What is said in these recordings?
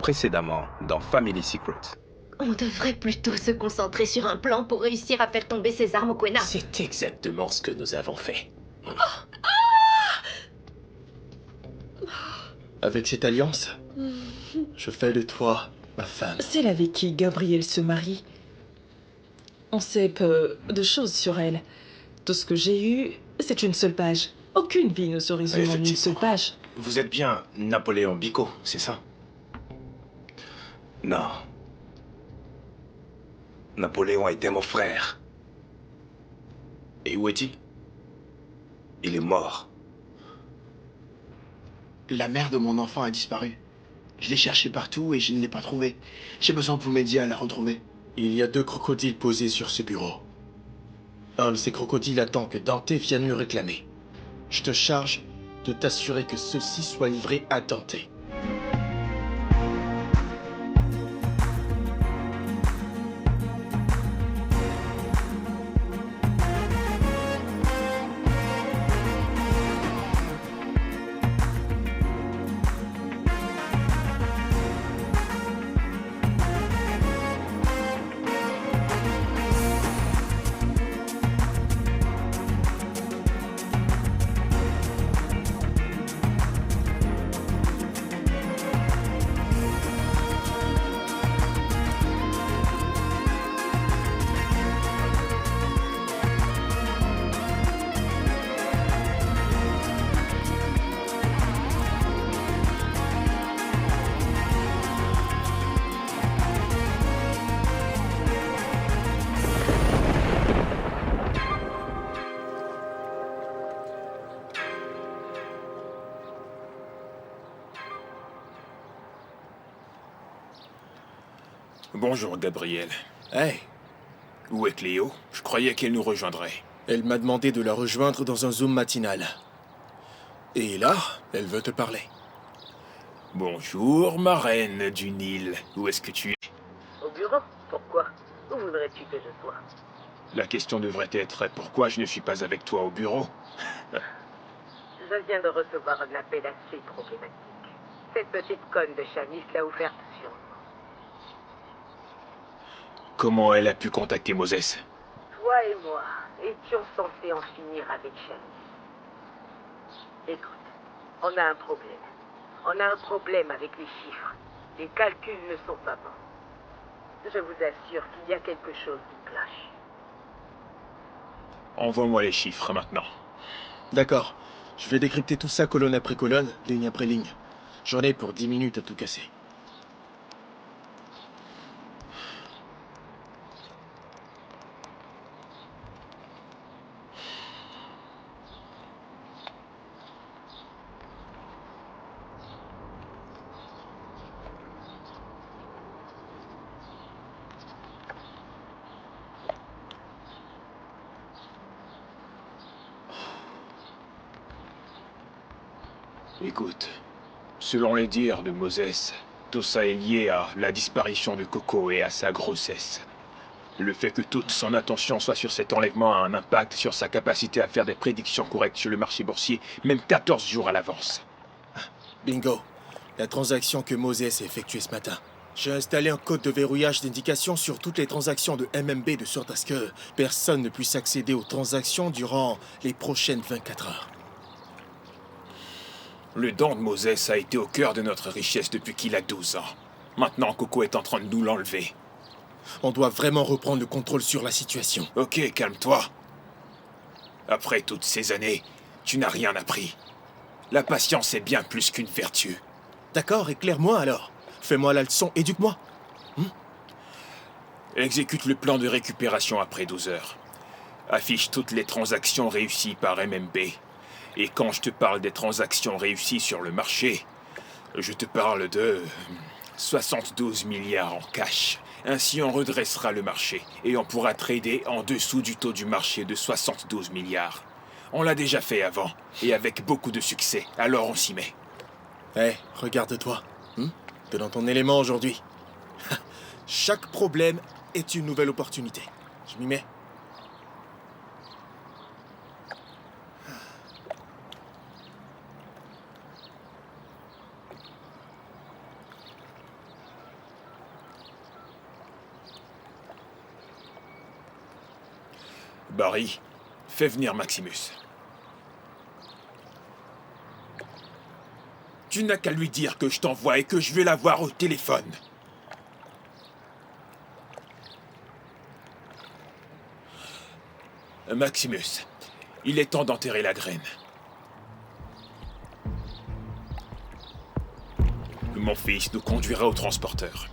Précédemment dans Family Secret. On devrait plutôt se concentrer sur un plan pour réussir à faire tomber César Mokoena. C'est exactement ce que nous avons fait. Avec cette alliance, je fais de toi ma femme. Celle avec qui Gabriel se marie. On sait peu de choses sur elle. Tout ce que j'ai eu, c'est une seule page. Aucune vie ne se résume en une seule page. Vous êtes bien Napoléon Bico, c'est ça? Non. Napoléon était mon frère. Et où est-il? Il est mort. La mère de mon enfant a disparu. Je l'ai cherchée partout et je ne l'ai pas trouvée. J'ai besoin que vous m'aidiez à la retrouver. Il y a 2 crocodiles posés sur ce bureau. Un de ces crocodiles attend que Dante vienne lui réclamer. Je te charge de t'assurer que ceux-ci soient livrés à Dante. Bonjour, Gabriel. Hey, Où est Cléo? Je croyais qu'elle nous rejoindrait. elle m'a demandé de la rejoindre dans un Zoom matinal. Et là, elle veut te parler. Bonjour, ma reine du Nil. Où est-ce que tu es? Au bureau? Pourquoi? Où voudrais-tu que je sois? La question devrait être pourquoi je ne suis pas avec toi au bureau? Je viens de recevoir un appel assez problématique. Cette petite conne de Shanice l'a ouverte sur moi. Comment elle a pu contacter Moses? Toi et moi étions censés en finir avec Shanice. Écoute, on a un problème. On a un problème avec les chiffres. Les calculs ne sont pas bons. Je vous assure qu'il y a quelque chose qui cloche. Envoie-moi les chiffres maintenant. D'accord. Je vais décrypter tout ça colonne après colonne, ligne après ligne. J'en ai pour 10 minutes à tout casser. Écoute, selon les dires de Moses, tout ça est lié à la disparition de Coco et à sa grossesse. Le fait que toute son attention soit sur cet enlèvement a un impact sur sa capacité à faire des prédictions correctes sur le marché boursier, même 14 jours à l'avance. Bingo. La transaction que Moses a effectuée ce matin. J'ai installé un code de verrouillage d'indication sur toutes les transactions de MMB de sorte à ce que personne ne puisse accéder aux transactions durant les prochaines 24 heures. Le don de Moses a été au cœur de notre richesse depuis qu'il a 12 ans. Maintenant, Coco est en train de nous l'enlever. On doit vraiment reprendre le contrôle sur la situation. Ok, calme-toi. Après toutes ces années, tu n'as rien appris. La patience est bien plus qu'une vertu. D'accord, éclaire-moi alors. Fais-moi la leçon, éduque-moi. Exécute le plan de récupération après 12 heures. Affiche toutes les transactions réussies par MMB. Et quand je te parle des transactions réussies sur le marché, je te parle de 72 milliards en cash. Ainsi, on redressera le marché et on pourra trader en dessous du taux du marché de 72 milliards. On l'a déjà fait avant, et avec beaucoup de succès, alors on s'y met. Hé, regarde-toi. T'es dans ton élément aujourd'hui. Chaque problème est une nouvelle opportunité. Je m'y mets. Barry, fais venir Maximus. Tu n'as qu'à lui dire que je t'envoie et que je vais la voir au téléphone. Maximus, il est temps d'enterrer la graine. Mon fils nous conduira au transporteur.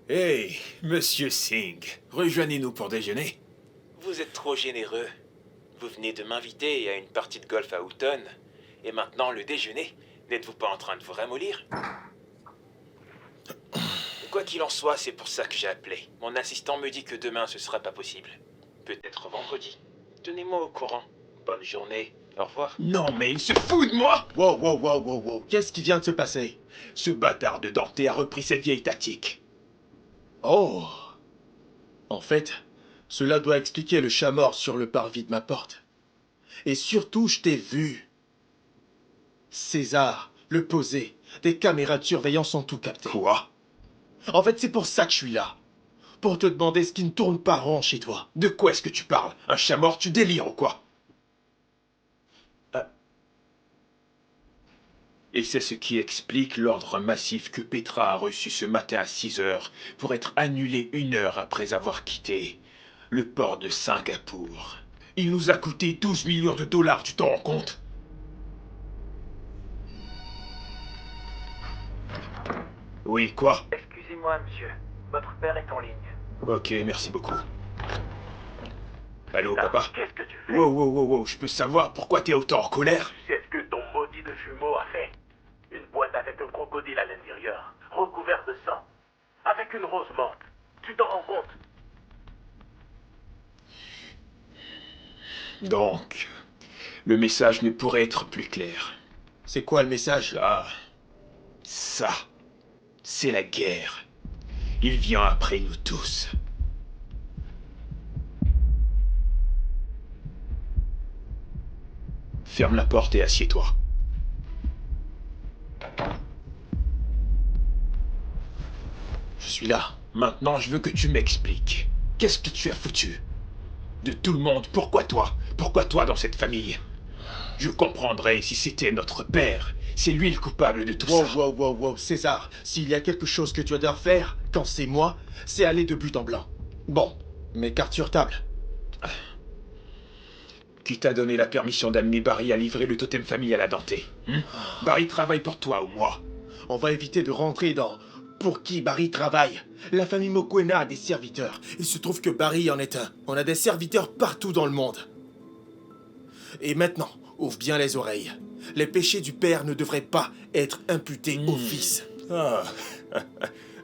Hey, Monsieur Singh, rejoignez-nous pour déjeuner. Vous êtes trop généreux. Vous venez de m'inviter à une partie de golf à Houghton. Et maintenant, le déjeuner. N'êtes-vous pas en train de vous ramollir? Quoi qu'il en soit, c'est pour ça que j'ai appelé. Mon assistant me dit que demain, ce sera pas possible. Peut-être vendredi. Tenez-moi au courant. Bonne journée. Au revoir. Non, mais il se fout de moi! Wow. Qu'est-ce qui vient de se passer? Ce bâtard de Dante a repris cette vieille tactique. Oh. En fait, cela doit expliquer le chat mort sur le parvis de ma porte. Et surtout, je t'ai vu. César, le posé, des caméras de surveillance ont tout capté. Quoi? En fait, c'est pour ça que je suis là. Pour te demander ce qui ne tourne pas rond chez toi. De quoi est-ce que tu parles? Un chat mort, tu délires ou quoi? Et c'est ce qui explique l'ordre massif que Petra a reçu ce matin à 6 heures pour être annulé 1 heure après avoir quitté le port de Singapour. Il nous a coûté 12 millions de dollars, tu t'en rends compte? Oui, quoi? Excusez-moi, monsieur. Votre père est en ligne. Ok, merci beaucoup. Allô, papa? Qu'est-ce que tu fais? Wow, je peux savoir pourquoi t'es autant en colère? Tu sais ce que ton maudit de jumeau a fait? Une boîte avec un crocodile à l'intérieur, recouvert de sang, avec une rose morte. Tu t'en rends compte? Donc, le message ne pourrait être plus clair. C'est quoi le message? Ça, c'est la guerre. Il vient après nous tous. Ferme la porte et assieds-toi. Je suis là. Maintenant, je veux que tu m'expliques. Qu'est-ce que tu as foutu? De tout le monde, pourquoi toi? Pourquoi toi dans cette famille? Je comprendrais si c'était notre père. C'est lui le coupable de tout ça. Wow, César, s'il y a quelque chose que tu adores faire, quand c'est moi, c'est aller de but en blanc. Bon, mais carte sur table. Qui t'a donné la permission d'amener Barry à livrer le totem famille à la Dante? Barry travaille pour toi ou moi? On va éviter de rentrer dans pour qui Barry travaille. La famille Mokoena a des serviteurs. Il se trouve que Barry en est un. On a des serviteurs partout dans le monde. Et maintenant, ouvre bien les oreilles. Les péchés du père ne devraient pas être imputés au fils.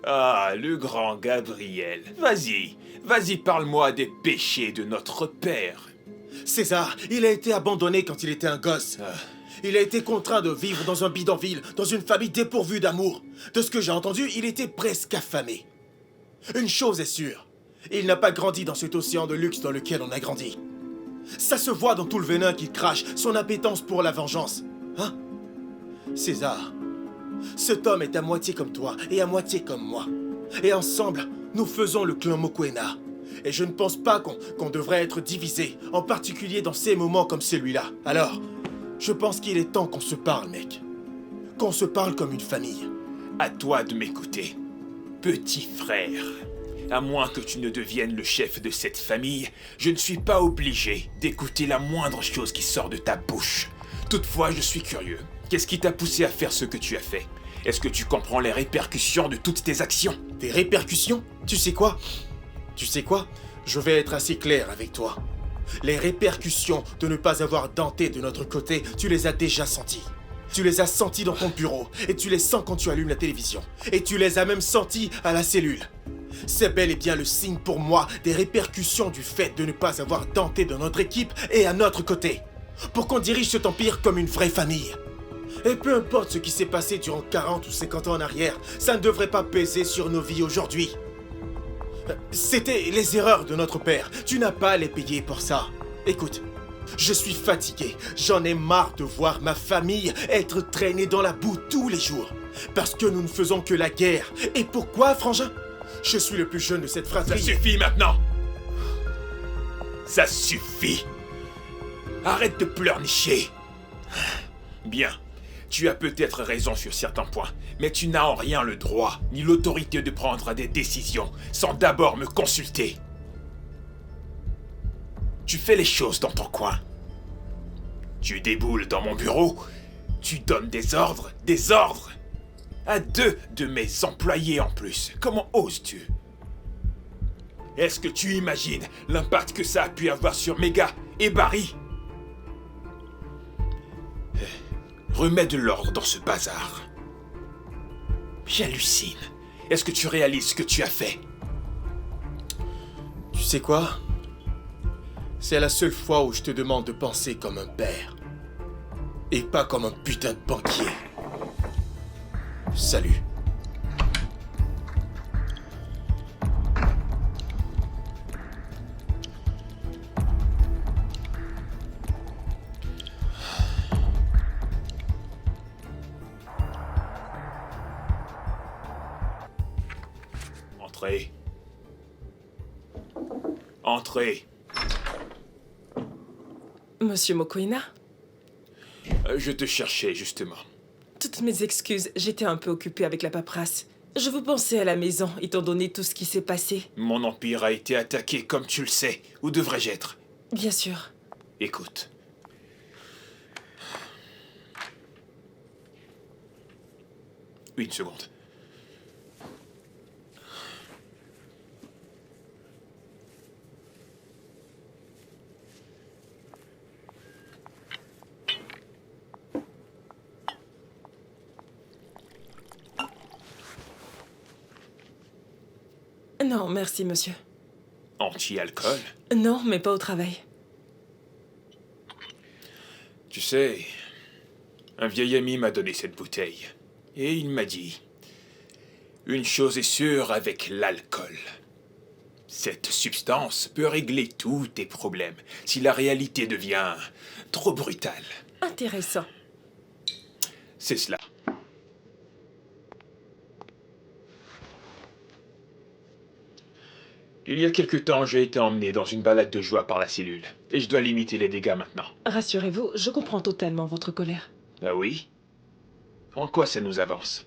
Le grand Gabriel. Vas-y, parle-moi des péchés de notre père. César, il a été abandonné quand il était un gosse. Il a été contraint de vivre dans un bidonville, dans une famille dépourvue d'amour. De ce que j'ai entendu, il était presque affamé. Une chose est sûre, il n'a pas grandi dans cet océan de luxe dans lequel on a grandi. Ça se voit dans tout le venin qu'il crache, son appétence pour la vengeance. Hein? César, cet homme est à moitié comme toi et à moitié comme moi. Et ensemble, nous faisons le clan Mokoena. Et je ne pense pas qu'on devrait être divisé, en particulier dans ces moments comme celui-là. Alors, je pense qu'il est temps qu'on se parle, mec. Qu'on se parle comme une famille. À toi de m'écouter, petit frère. À moins que tu ne deviennes le chef de cette famille, je ne suis pas obligé d'écouter la moindre chose qui sort de ta bouche. Toutefois, je suis curieux. Qu'est-ce qui t'a poussé à faire ce que tu as fait? Est-ce que tu comprends les répercussions de toutes tes actions? Des répercussions? Tu sais quoi? Je vais être assez clair avec toi. Les répercussions de ne pas avoir Dante de notre côté, tu les as déjà senties. Tu les as senties dans ton bureau, et tu les sens quand tu allumes la télévision. Et tu les as même senties à la cellule. C'est bel et bien le signe pour moi des répercussions du fait de ne pas avoir Dante dans notre équipe et à notre côté. Pour qu'on dirige cet empire comme une vraie famille. Et peu importe ce qui s'est passé durant 40 ou 50 ans en arrière, ça ne devrait pas peser sur nos vies aujourd'hui. C'était les erreurs de notre père. Tu n'as pas à les payer pour ça. Écoute, je suis fatigué. J'en ai marre de voir ma famille être traînée dans la boue tous les jours. Parce que nous ne faisons que la guerre. Et pourquoi, frangin? Je suis le plus jeune de cette fratrie. Ça suffit maintenant! Ça suffit! Arrête de pleurnicher! Bien, tu as peut-être raison sur certains points, mais tu n'as en rien le droit ni l'autorité de prendre des décisions sans d'abord me consulter. Tu fais les choses dans ton coin. Tu déboules dans mon bureau, tu donnes des ordres, à 2 de mes employés en plus. Comment oses-tu? Est-ce que tu imagines l'impact que ça a pu avoir sur Mega et Barry? Remets de l'ordre dans ce bazar. J'hallucine. Est-ce que tu réalises ce que tu as fait? Tu sais quoi? C'est la seule fois où je te demande de penser comme un père. Et pas comme un putain de banquier. Salut. Entrez. Entrez. Monsieur Mokoina? Je te cherchais, justement. Toutes mes excuses, j'étais un peu occupée avec la paperasse. Je vous pensais à la maison, étant donné tout ce qui s'est passé. Mon empire a été attaqué, comme tu le sais. Où devrais-je être? Bien sûr. Écoute. Une seconde. Non, merci, monsieur. Anti-alcool? Non, mais pas au travail. Tu sais, un vieil ami m'a donné cette bouteille. Et il m'a dit, une chose est sûre avec l'alcool. Cette substance peut régler tous tes problèmes si la réalité devient trop brutale. Intéressant. C'est cela. Il y a quelque temps, j'ai été emmené dans une balade de joie par la cellule. Et je dois limiter les dégâts maintenant. Rassurez-vous, je comprends totalement votre colère. Ah oui? En quoi ça nous avance?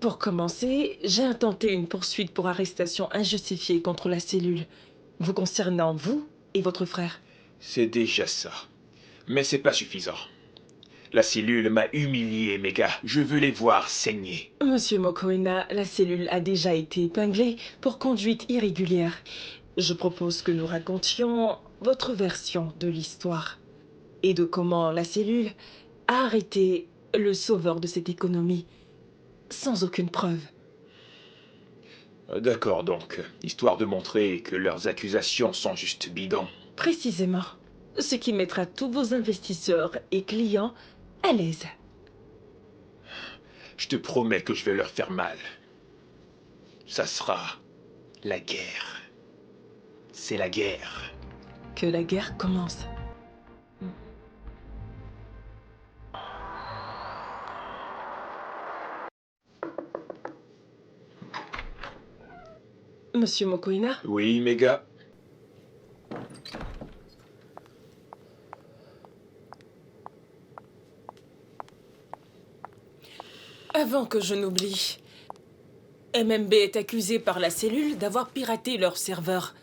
Pour commencer, j'ai intenté une poursuite pour arrestation injustifiée contre la cellule, vous concernant vous et votre frère. C'est déjà ça. Mais c'est pas suffisant. La cellule m'a humilié, mes gars. Je veux les voir saigner. Monsieur Mokoina, la cellule a déjà été épinglée pour conduite irrégulière. Je propose que nous racontions votre version de l'histoire et de comment la cellule a arrêté le sauveur de cette économie sans aucune preuve. D'accord donc, histoire de montrer que leurs accusations sont juste bidons. Précisément, ce qui mettra tous vos investisseurs et clients à l'aise. Je te promets que je vais leur faire mal. Ça sera la guerre. C'est la guerre. Que la guerre commence. Monsieur Mokoina? Oui, mes gars. Avant que je n'oublie, MMB est accusé par la cellule d'avoir piraté leur serveur.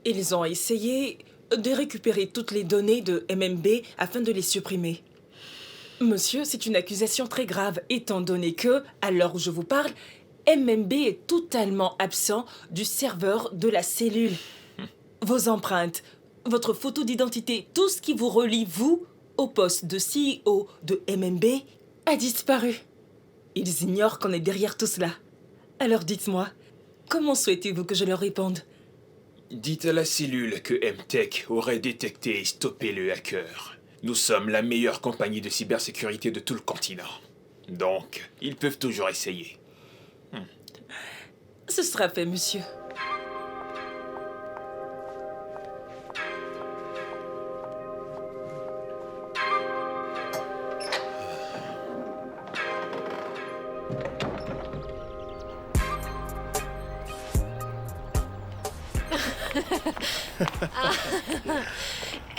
Ils ont essayé de récupérer toutes les données de MMB afin de les supprimer. Monsieur, c'est une accusation très grave, étant donné que, à l'heure où je vous parle, MMB est totalement absent du serveur de la cellule. Vos empreintes, votre photo d'identité, tout ce qui vous relie, vous, au poste de CEO de MMB, a disparu. Ils ignorent qu'on est derrière tout cela. Alors dites-moi, comment souhaitez-vous que je leur réponde? Dites à la cellule que MTech aurait détecté et stoppé le hacker. Nous sommes la meilleure compagnie de cybersécurité de tout le continent. Donc, ils peuvent toujours essayer. Ce sera fait, monsieur.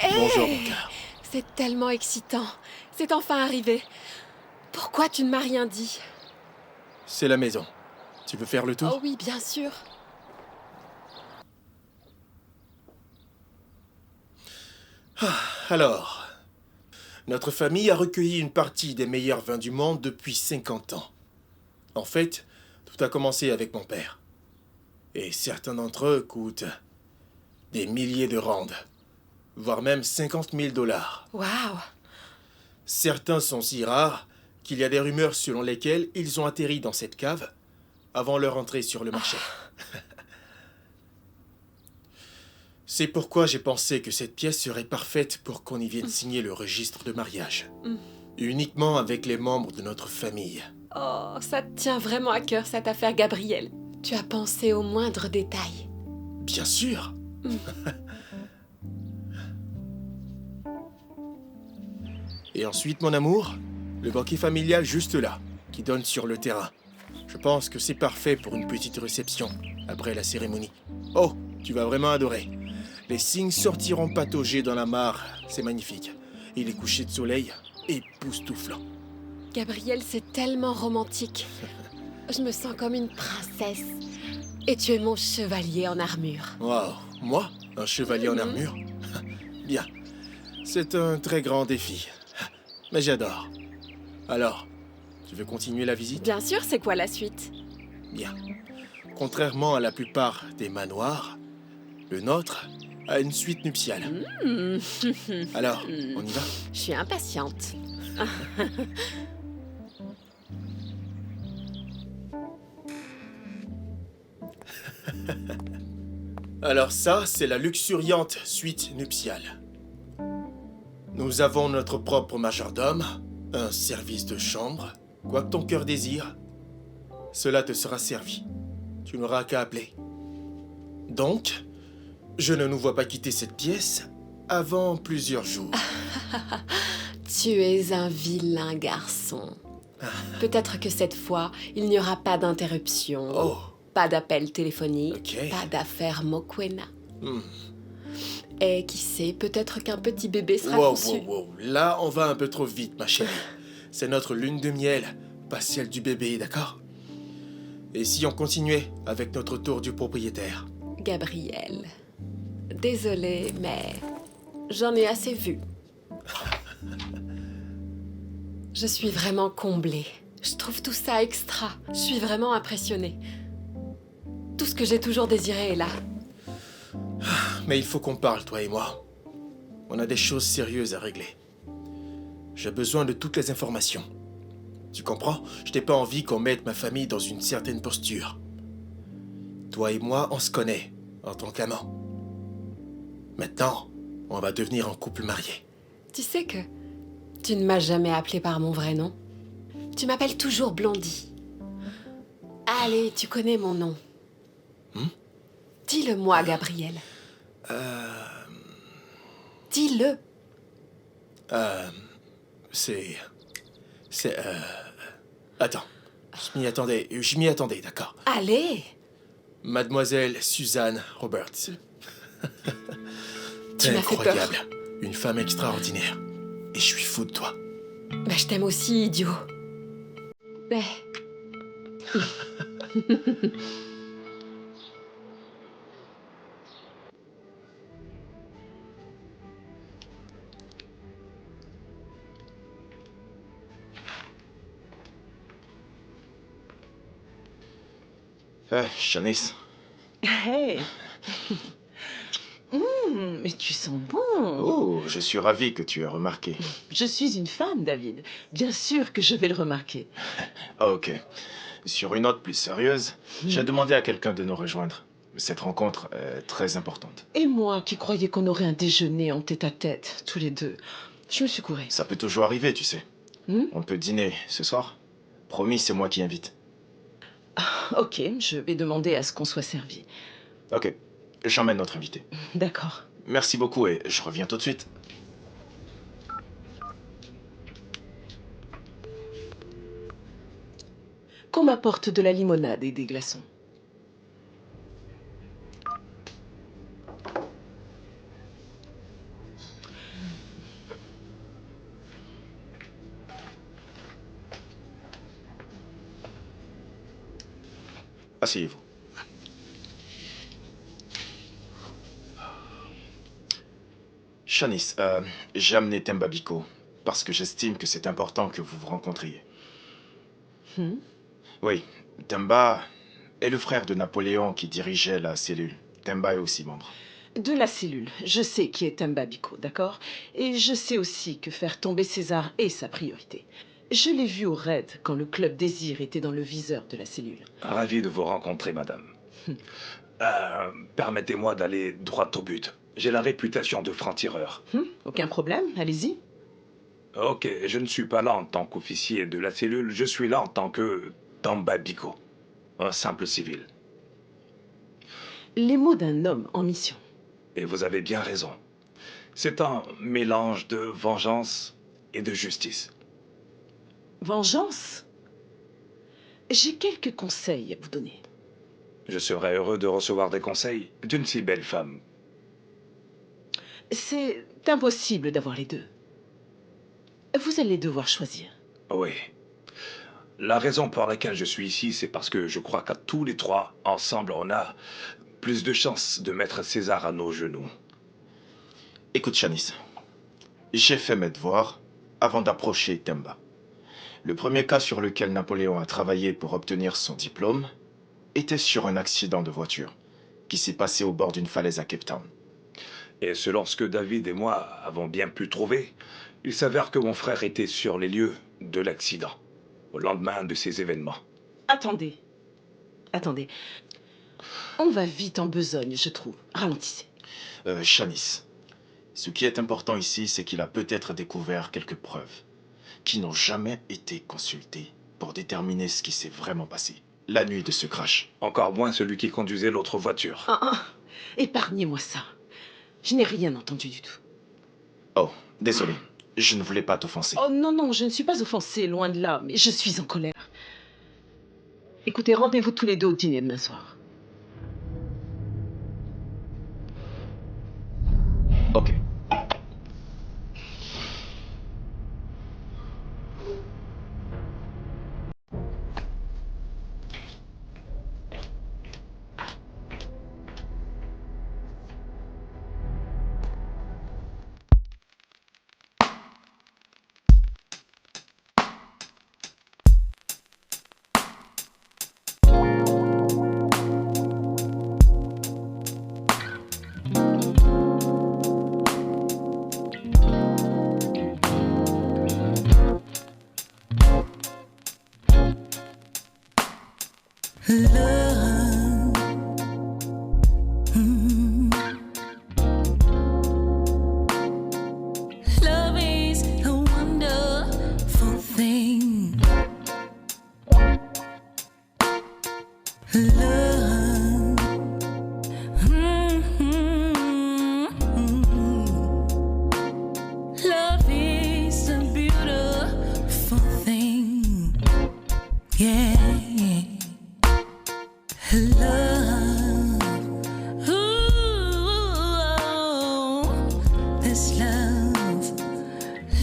Bonjour, mon cœur. C'est tellement excitant. C'est enfin arrivé. Pourquoi tu ne m'as rien dit? C'est la maison. Tu veux faire le tour? Oh oui, bien sûr. Alors, notre famille a recueilli une partie des meilleurs vins du monde depuis 50 ans. En fait, tout a commencé avec mon père. Et certains d'entre eux coûtent des milliers de rand, voire même 50 000 $. Waouh. Certains sont si rares qu'il y a des rumeurs selon lesquelles ils ont atterri dans cette cave avant leur entrée sur le marché. C'est pourquoi j'ai pensé que cette pièce serait parfaite pour qu'on y vienne signer le registre de mariage. Uniquement avec les membres de notre famille. Oh, ça te tient vraiment à cœur, cette affaire, Gabriel. Tu as pensé aux moindres détails. Bien sûr. Et ensuite, mon amour, le banquet familial juste là, qui donne sur le terrain. Je pense que c'est parfait pour une petite réception, après la cérémonie. Oh, tu vas vraiment adorer. Les cygnes sortiront patauger dans la mare, c'est magnifique. Et les couchers de soleil, époustouflants. Gabriel, c'est tellement romantique. Je me sens comme une princesse. Et tu es mon chevalier en armure. Waouh, moi? Un chevalier en armure? Bien. C'est un très grand défi. Mais j'adore. Alors, tu veux continuer la visite? Bien sûr, c'est quoi la suite? Bien. Contrairement à la plupart des manoirs, le nôtre a une suite nuptiale. Alors, on y va? Je suis impatiente. Alors ça, c'est la luxuriante suite nuptiale. Nous avons notre propre majordome, un service de chambre, quoi que ton cœur désire. Cela te sera servi. Tu n'auras qu'à appeler. Donc, je ne nous vois pas quitter cette pièce avant plusieurs jours. Tu es un vilain garçon. Peut-être que cette fois, il n'y aura pas d'interruption. Oh, Pas d'appel téléphonique, Ok. pas d'affaire Mokwena. hmm. Et qui sait, peut-être qu'un petit bébé sera Wow, conçu. wow, wow. Là, on va un peu trop vite, ma chérie. C'est notre lune de miel, pas celle du bébé, d'accord? Et si on continuait avec notre tour du propriétaire? Gabriel, désolée, mais j'en ai assez vu. Je suis vraiment comblée. Je trouve tout ça extra. Je suis vraiment impressionnée. Tout ce que j'ai toujours désiré est là. Mais il faut qu'on parle, toi et moi. On a des choses sérieuses à régler. J'ai besoin de toutes les informations. Tu comprends? Je n'ai pas envie qu'on mette ma famille dans une certaine posture. Toi et moi, on se connaît en tant qu'amants. Maintenant, on va devenir un couple marié. Tu sais que tu ne m'as jamais appelé par mon vrai nom. Tu m'appelles toujours Blondie. Allez, tu connais mon nom. Dis-le-moi, Gabriel. Dis-le. C'est... Attends. Je m'y attendais, d'accord. Allez. Mademoiselle Suzanne Roberts. Tu m'as fait peur. Incroyable. Une femme extraordinaire. Et je suis fou de toi. Bah, je t'aime aussi, idiot. Mais... Janice. Hey. Mais tu sens bon. Oh, je suis ravi que tu aies remarqué. Je suis une femme, David. Bien sûr que je vais le remarquer. Ok. Sur une note plus sérieuse, j'ai demandé à quelqu'un de nous rejoindre. Cette rencontre est très importante. Et moi, qui croyais qu'on aurait un déjeuner en tête-à-tête, tous les deux, je me suis courée. Ça peut toujours arriver, tu sais. Hmm? On peut dîner ce soir. Promis, c'est moi qui invite. Ok, je vais demander à ce qu'on soit servi. Ok. J'emmène notre invité. D'accord. Merci beaucoup et je reviens tout de suite. Qu'on m'apporte de la limonade et des glaçons. Asseyez-vous. Shanice, j'ai amené Temba Biko parce que j'estime que c'est important que vous vous rencontriez. Oui, Temba est le frère de Napoléon qui dirigeait la cellule. Temba est aussi membre. De la cellule, je sais qui est Temba Biko, d'accord? Et je sais aussi que faire tomber César est sa priorité. Je l'ai vu au raid quand le club Désir était dans le viseur de la cellule. Ravi de vous rencontrer, madame. Permettez-moi d'aller droit au but. J'ai la réputation de franc-tireur. Aucun problème, allez-y. Ok, je ne suis pas là en tant qu'officier de la cellule, je suis là en tant que Temba Biko, un simple civil. Les mots d'un homme en mission. Et vous avez bien raison. C'est un mélange de vengeance et de justice. Vengeance? J'ai quelques conseils à vous donner. Je serais heureux de recevoir des conseils d'une si belle femme. C'est impossible d'avoir les deux. Vous allez devoir choisir. Oui. La raison pour laquelle je suis ici, c'est parce que je crois qu'à tous les trois, ensemble, on a plus de chances de mettre César à nos genoux. Écoute, Shanice, j'ai fait mes devoirs avant d'approcher Temba. Le premier cas sur lequel Napoléon a travaillé pour obtenir son diplôme était sur un accident de voiture qui s'est passé au bord d'une falaise à Cape Town. Et selon ce que David et moi avons bien pu trouver, il s'avère que mon frère était sur les lieux de l'accident, au lendemain de ces événements. Attendez. On va vite en besogne, je trouve. Ralentissez. Shanice, ce qui est important ici, c'est qu'il a peut-être découvert quelques preuves qui n'ont jamais été consultées pour déterminer ce qui s'est vraiment passé la nuit de ce crash. Encore moins celui qui conduisait l'autre voiture. Épargnez-moi ça. Je n'ai rien entendu du tout. Oh, désolé. Je ne voulais pas t'offenser. Oh non, je ne suis pas offensée, loin de là, mais je suis en colère. Écoutez, rendez-vous tous les deux au dîner demain soir. Ok. Love is a wonderful thing. Love. Love is a beautiful thing. Yeah. Love. Ooh, this love.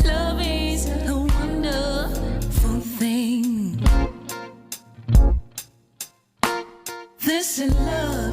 Love is a wonderful thing. This love.